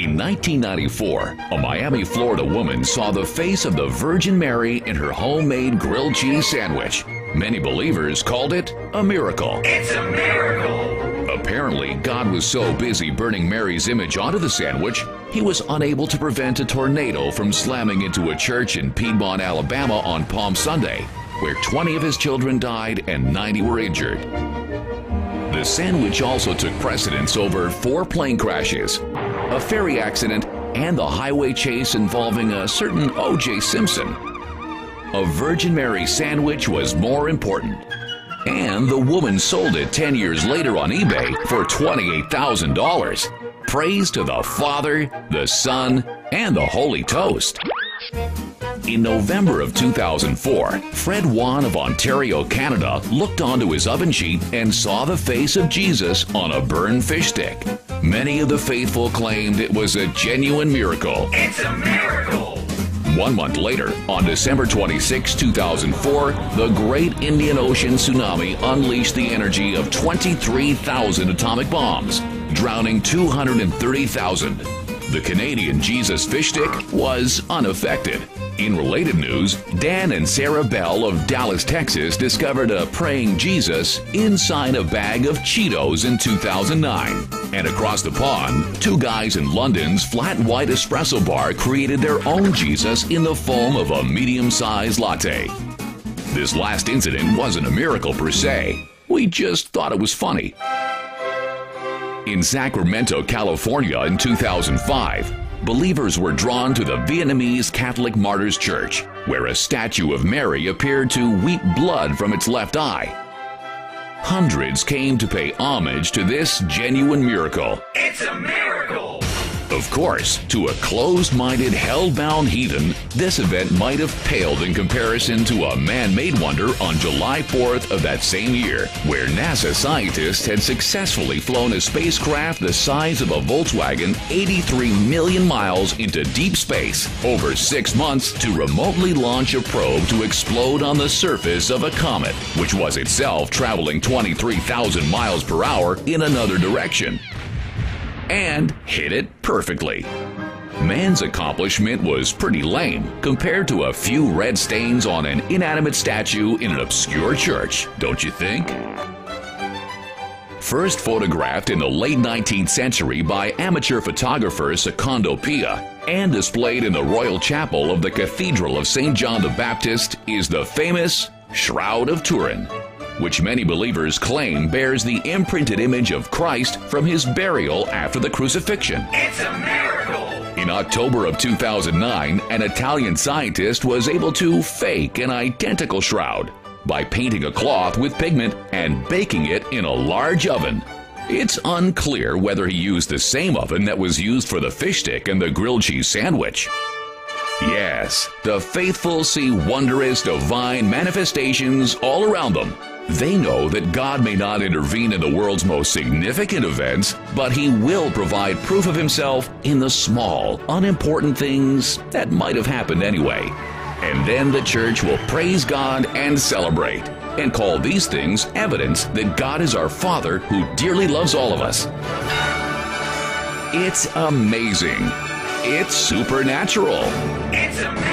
In 1994, a Miami, Florida woman saw the face of the Virgin Mary in her homemade grilled cheese sandwich. Many believers called it a miracle. It's a miracle! Apparently, God was so busy burning Mary's image onto the sandwich, he was unable to prevent a tornado from slamming into a church in Piedmont, Alabama on Palm Sunday, where 20 of his children died and 90 were injured. The sandwich also took precedence over 4 plane crashes, a ferry accident, and the highway chase involving a certain O.J. Simpson. A Virgin Mary sandwich was more important, and the woman sold it 10 years later on eBay for $28,000. Praise to the Father, the Son, and the Holy Toast. In November of 2004, Fred Wan of Ontario, Canada, looked onto his oven sheet and saw the face of Jesus on a burned fish stick. Many of the faithful claimed it was a genuine miracle. It's a miracle! 1 month later, on December 26, 2004, the Great Indian Ocean Tsunami unleashed the energy of 23,000 atomic bombs, drowning 230,000. The Canadian Jesus fish stick was unaffected. In related news, Dan and Sarah Bell of Dallas, Texas discovered a praying Jesus inside a bag of Cheetos in 2009. And across the pond, 2 guys in London's flat white espresso bar created their own Jesus in the foam of a medium-sized latte. This last incident wasn't a miracle per se. We just thought it was funny. In Sacramento, California in 2005, believers were drawn to the Vietnamese Catholic Martyrs Church, where a statue of Mary appeared to weep blood from its left eye. Hundreds came to pay homage to this genuine miracle. It's a miracle! Of course, to a closed-minded, hell-bound heathen, this event might have paled in comparison to a man-made wonder on July 4th of that same year, where NASA scientists had successfully flown a spacecraft the size of a Volkswagen 83 million miles into deep space over 6 months to remotely launch a probe to explode on the surface of a comet, which was itself traveling 23,000 miles per hour in another direction. And hit it perfectly. Man's accomplishment was pretty lame compared to a few red stains on an inanimate statue in an obscure church, don't you think? First photographed in the late 19th century by amateur photographer Secondo Pia and displayed in the Royal Chapel of the Cathedral of St. John the Baptist is the famous Shroud of Turin, which many believers claim bears the imprinted image of Christ from his burial after the crucifixion. It's a miracle! In October of 2009, an Italian scientist was able to fake an identical shroud by painting a cloth with pigment and baking it in a large oven. It's unclear whether he used the same oven that was used for the fish stick and the grilled cheese sandwich. Yes, the faithful see wondrous divine manifestations all around them. They know that God may not intervene in the world's most significant events, but He will provide proof of Himself in the small, unimportant things that might have happened anyway. And then the church will praise God and celebrate, and call these things evidence that God is our Father who dearly loves all of us. It's amazing. It's supernatural. It's amazing.